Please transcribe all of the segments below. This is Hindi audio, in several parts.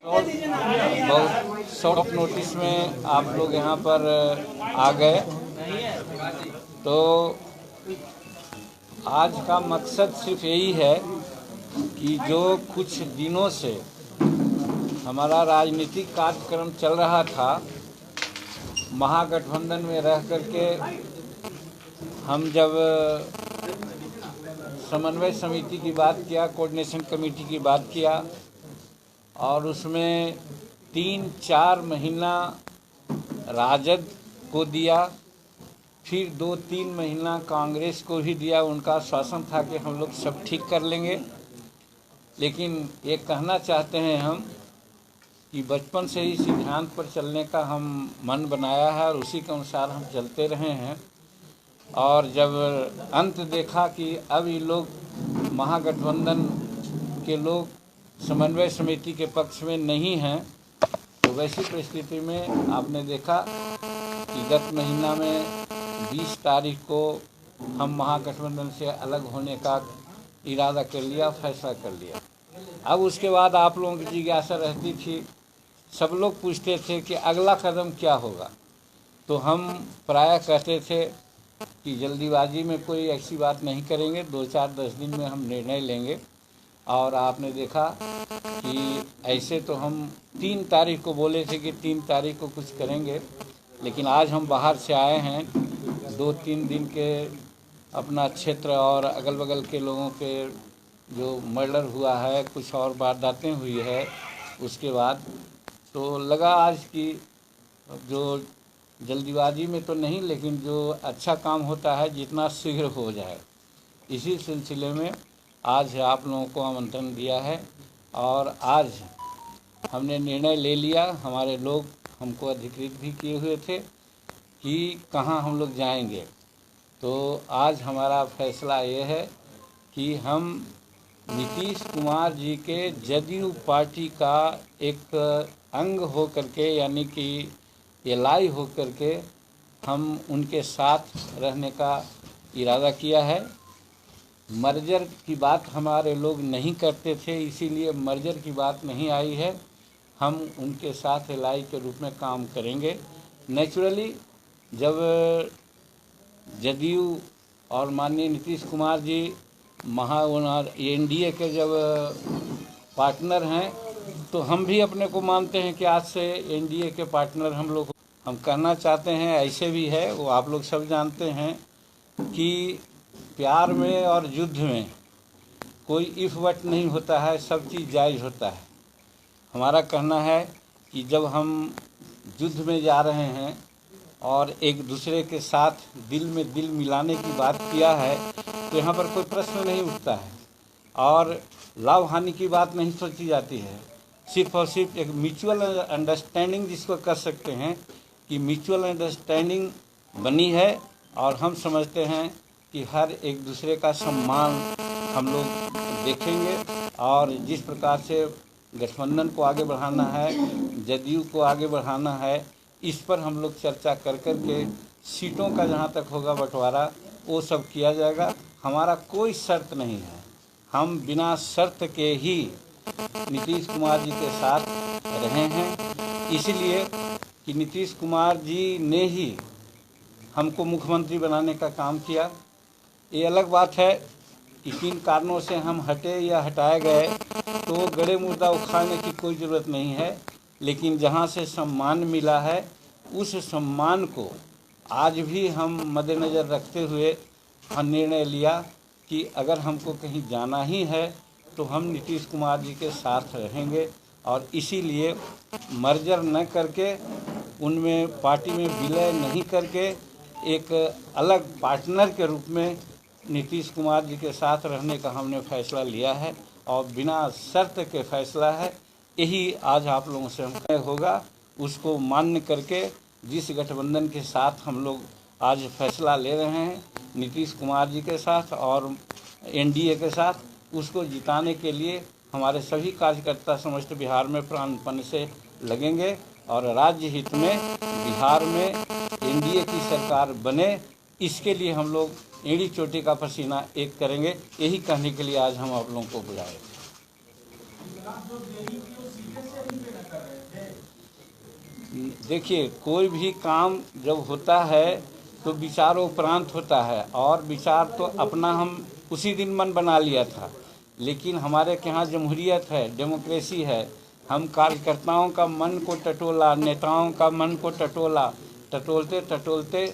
और बहुत शॉर्ट नोटिस में आप लोग यहाँ पर आ गए, तो आज का मकसद सिर्फ यही है कि जो कुछ दिनों से हमारा राजनीतिक कार्यक्रम चल रहा था, महागठबंधन में रह करके हम जब समन्वय समिति की बात किया, कोऑर्डिनेशन कमेटी की बात किया और उसमें 3-4 महीना राजद को दिया, फिर 2-3 महीना कांग्रेस को भी दिया। उनका आश्वासन था कि हम लोग सब ठीक कर लेंगे। लेकिन ये कहना चाहते हैं हम कि बचपन से ही सिद्धांत पर चलने का हम मन बनाया है और उसी के अनुसार हम चलते रहे हैं। और जब अंत देखा कि अब ये लोग महागठबंधन के लोग समन्वय समिति के पक्ष में नहीं हैं, तो वैसी परिस्थिति में आपने देखा कि गत महीना में 20 तारीख को हम महागठबंधन से अलग होने का इरादा कर लिया, फैसला कर लिया। अब उसके बाद आप लोगों की जिज्ञासा रहती थी, सब लोग पूछते थे कि अगला कदम क्या होगा। तो हम प्रायः कहते थे कि जल्दीबाजी में कोई ऐसी बात नहीं करेंगे, 2-4-10 दिन में हम निर्णय लेंगे। और आपने देखा कि ऐसे तो हम 3 तारीख को बोले थे कि 3 तारीख को कुछ करेंगे, लेकिन आज हम बाहर से आए हैं, 2-3 दिन के अपना क्षेत्र और अगल बगल के लोगों के जो मर्डर हुआ है, कुछ और वारदातें हुई है, उसके बाद तो लगा आज की जो जल्दीबाजी में तो नहीं, लेकिन जो अच्छा काम होता है जितना शीघ्र हो जाए, इसी सिलसिले में आज आप लोगों को आमंत्रण दिया है। और आज हमने निर्णय ले लिया, हमारे लोग हमको अधिकृत भी किए हुए थे कि कहाँ हम लोग जाएंगे। तो आज हमारा फैसला ये है कि हम नीतीश कुमार जी के जदयू पार्टी का एक अंग हो करके, यानी कि एलाई हो करके हम उनके साथ रहने का इरादा किया है। मर्जर की बात हमारे लोग नहीं करते थे, इसीलिए मर्जर की बात नहीं आई है। हम उनके साथ एलाई के रूप में काम करेंगे। नेचुरली जब जदयू और माननीय नीतीश कुमार जी एनडीए के जब पार्टनर हैं, तो हम भी अपने को मानते हैं कि आज से एनडीए के पार्टनर हम कहना चाहते हैं। ऐसे भी है, वो आप लोग सब जानते हैं कि प्यार में और युद्ध में कोई इफ बट नहीं होता है, सब चीज़ जायज़ होता है। हमारा कहना है कि जब हम युद्ध में जा रहे हैं और एक दूसरे के साथ दिल में दिल मिलाने की बात किया है, तो यहाँ पर कोई प्रश्न नहीं उठता है और लाभ हानि की बात नहीं सोची जाती है। सिर्फ और सिर्फ एक म्यूचुअल अंडरस्टैंडिंग जिसको कर सकते हैं कि म्यूचुअल अंडरस्टैंडिंग बनी है। और हम समझते हैं कि हर एक दूसरे का सम्मान हम लोग देखेंगे और जिस प्रकार से गठबंधन को आगे बढ़ाना है, जदयू को आगे बढ़ाना है, इस पर हम लोग चर्चा कर के सीटों का जहाँ तक होगा बंटवारा वो सब किया जाएगा। हमारा कोई शर्त नहीं है, हम बिना शर्त के ही नीतीश कुमार जी के साथ रहे हैं, इसलिए कि नीतीश कुमार जी ने ही हमको मुख्यमंत्री बनाने का काम किया। ये अलग बात है कि किन कारणों से हम हटे या हटाए गए, तो गड़े मुर्दा उखाड़ने की कोई ज़रूरत नहीं है। लेकिन जहाँ से सम्मान मिला है, उस सम्मान को आज भी हम मद्देनज़र रखते हुए हम निर्णय लिया कि अगर हमको कहीं जाना ही है तो हम नीतीश कुमार जी के साथ रहेंगे। और इसीलिए मर्जर न करके, उनमें पार्टी में विलय नहीं करके, एक अलग पार्टनर के रूप में नीतीश कुमार जी के साथ रहने का हमने फैसला लिया है और बिना शर्त के फैसला है। यही आज आप लोगों से हम होगा, उसको मान्य करके जिस गठबंधन के साथ हम लोग आज फैसला ले रहे हैं, नीतीश कुमार जी के साथ और एनडीए के साथ, उसको जिताने के लिए हमारे सभी कार्यकर्ता समस्त बिहार में प्राणपण से लगेंगे और राज्य हित में बिहार में एनडीए की सरकार बने, इसके लिए हम लोग एड़ी चोटी का पसीना एक करेंगे। यही कहने के लिए आज हम आप लोगों को बुलाए। देखिए, कोई भी काम जब होता है तो विचारों उपरांत होता है, और विचार तो अपना हम उसी दिन मन बना लिया था। लेकिन हमारे के यहाँ जमहूरियत है, डेमोक्रेसी है। हम कार्यकर्ताओं का मन को टटोला, नेताओं का मन को टटोला, टटोलते टटोलते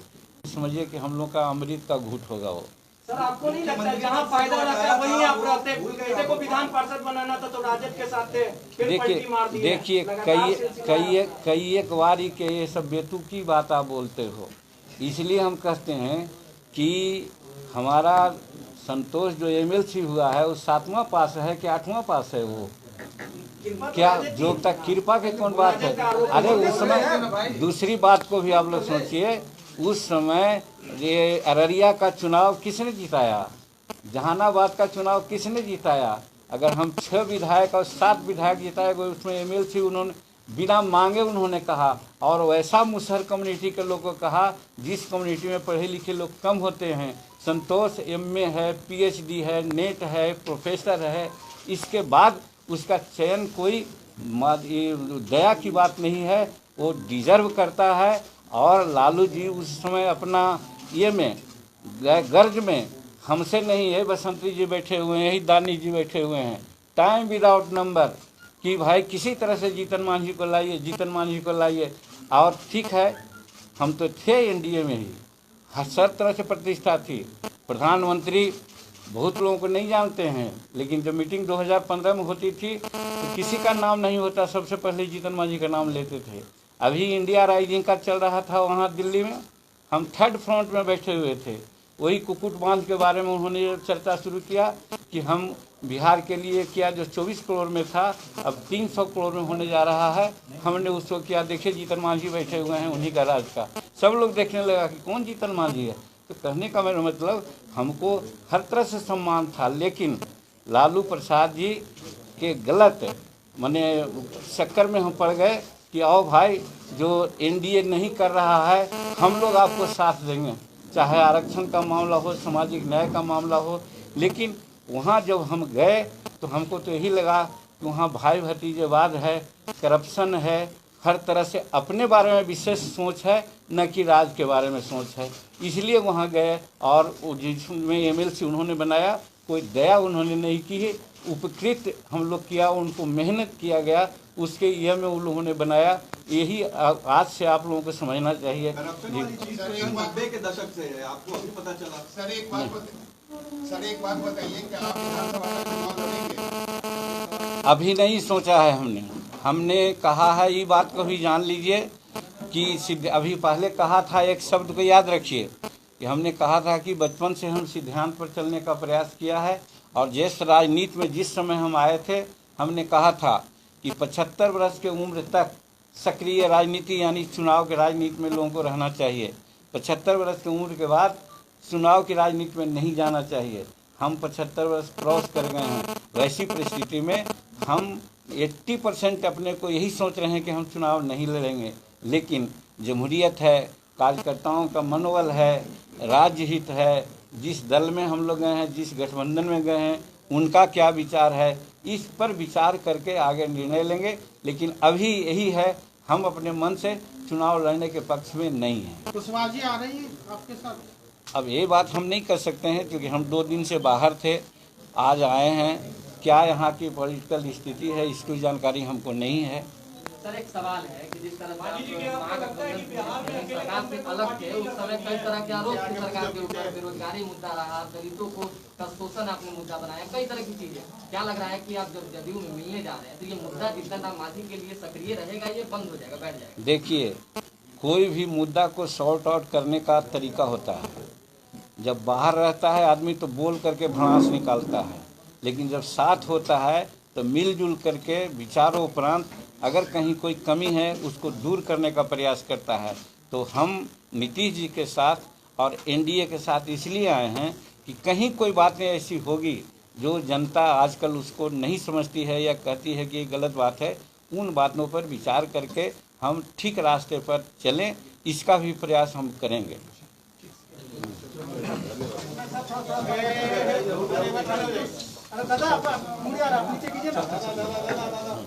समझिए कि हम लोग का अमृत का घूंट होगा वो। सर, आपको नहीं लगता जहाँ फायदा रहता है वहीं आप रहते? बेटे को विधान पार्षद बनाना था तो राजद के साथ थे, फिर पलटी मार दी। देखिए, कई एक बारी के ये सब बेतुकी बात आप बोलते हो। इसलिए हम कहते हैं कि हमारा संतोष जो एमएलसी हुआ है वो 7वां पास है कि 8वां पास है? वो क्या जो तक कृपा के कौन बात है? अरे उस समय दूसरी बात को भी आप लोग सोचिए, उस समय ये अररिया का चुनाव किसने जिताया? जहानाबाद का चुनाव किसने जिताया? अगर हम 6 विधायक और 7 विधायक जिताए गए, उसमें एमएलसी उन्होंने बिना मांगे उन्होंने कहा, और वैसा मुसहर कम्युनिटी के लोगों को कहा जिस कम्युनिटी में पढ़े लिखे लोग कम होते हैं। संतोष एमए है, पीएचडी है, नेट है, प्रोफेसर है, इसके बाद उसका चयन कोई दया की बात नहीं है, वो डिजर्व करता है। और लालू जी उस समय अपना ये में गर्ज में हमसे नहीं है, बसंती जी बैठे हुए हैं, ही दानी जी बैठे हुए हैं, टाइम विदाउट नंबर कि भाई किसी तरह से जीतन मांझी को लाइए, जीतन मांझी को लाइए। और ठीक है, हम तो थे एनडीए में ही, हर तरह से प्रतिष्ठा थी। प्रधानमंत्री बहुत लोगों को नहीं जानते हैं, लेकिन जब मीटिंग 2015 में होती थी तो किसी का नाम नहीं होता, सबसे पहले जीतन मांझी का नाम लेते थे। अभी इंडिया राइजिंग का चल रहा था वहाँ दिल्ली में, हम 3rd फ्रंट में बैठे हुए थे। वही कुकुट बांध के बारे में उन्होंने चर्चा शुरू किया कि हम बिहार के लिए किया, जो 24 करोड़ में था अब 300 करोड़ में होने जा रहा है। हमने उसको किया, देखिए जीतन मांझी बैठे हुए हैं, उन्हीं का राज का। सब लोग देखने लगा कि कौन जीतन मांझी है। तो कहने का मेरा मतलब, हमको हर तरह से सम्मान था, लेकिन लालू प्रसाद जी के गलत माने चक्कर में हम पड़ गए कि आओ भाई, जो एनडीए नहीं कर रहा है हम लोग आपको साथ देंगे, चाहे आरक्षण का मामला हो, सामाजिक न्याय का मामला हो। लेकिन वहाँ जब हम गए तो हमको तो यही लगा कि वहाँ भाई भतीजेवाद है, करप्शन है, हर तरह से अपने बारे में विशेष सोच है, न कि राज के बारे में सोच है। इसलिए वहाँ गए, और जिसमें एमएलसी उन्होंने बनाया, कोई दया उन्होंने नहीं की है, उपकृत हम लोग किया, उनको मेहनत किया गया, उसके ये में उन लोगों ने बनाया। यही आज से आप लोगों को समझना चाहिए। के दशक से है, आपको अभी पता चला? सर एक बात बताइए कि आप विधानसभा का चुनाव लड़ेंगे? अभी नहीं सोचा है हमने कहा है, ये बात को भी जान लीजिए कि अभी पहले कहा था, एक शब्द को याद रखिए कि हमने कहा था कि बचपन से हम सिद्धांत पर चलने का प्रयास किया है। और जिस राजनीति में जिस समय हम आए थे, हमने कहा था कि 75 वर्ष के उम्र तक सक्रिय राजनीति यानी चुनाव की राजनीति में लोगों को रहना चाहिए। 75 वर्ष की उम्र के बाद चुनाव की राजनीति में नहीं जाना चाहिए। हम 75 वर्ष क्रॉस कर गए हैं। वैसी परिस्थिति में हम 80% अपने को यही सोच रहे हैं कि हम चुनाव नहीं लड़ेंगे। लेकिन जमहूरियत है, कार्यकर्ताओं का मनोबल है, राज्य हित है, जिस दल में हम लोग गए हैं, जिस गठबंधन में गए हैं, उनका क्या विचार है, इस पर विचार करके आगे निर्णय लेंगे। लेकिन अभी यही है, हम अपने मन से चुनाव लड़ने के पक्ष में नहीं हैं। कुशवाहा जी आ रही है आपके साथ? अब ये बात हम नहीं कर सकते हैं, क्योंकि हम 2 दिन से बाहर थे, आज आए हैं। क्या यहाँ की पॉलिटिकल स्थिति है, इसकी जानकारी हमको नहीं है। सर, एक सवाल है कि जिस तरह से सरकार से अलग थे, उस समय कई तरह के आरोप थे सरकार के ऊपर, बेरोजगारी मुद्दा रहा, दलितों को का शोषण आपने मुद्दा बनाया, कई तरह की चीजें। क्या लग रहा है कि आप जब जदयू में मिलने जा रहे हैं तो ये मुद्दा जीतन राम मांझी के लिए सक्रिय रहेगा, ये बंद हो जाएगा, बैठ जाएगा? देखिए, कोई भी मुद्दा को सॉर्ट आउट करने का तरीका होता है। जब बाहर रहता है आदमी तो बोल करके भड़ास निकालता है, लेकिन जब साथ होता है तो मिलजुल करके विचारों उपरांत अगर कहीं कोई कमी है उसको दूर करने का प्रयास करता है। तो हम नीतीश जी के साथ और एनडीए के साथ इसलिए आए हैं कि कहीं कोई बातें ऐसी होगी जो जनता आजकल उसको नहीं समझती है या कहती है कि ये गलत बात है, उन बातों पर विचार करके हम ठीक रास्ते पर चलें, इसका भी प्रयास हम करेंगे।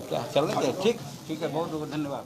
क्या चल रहा है? ठीक है, बहुत बहुत धन्यवाद।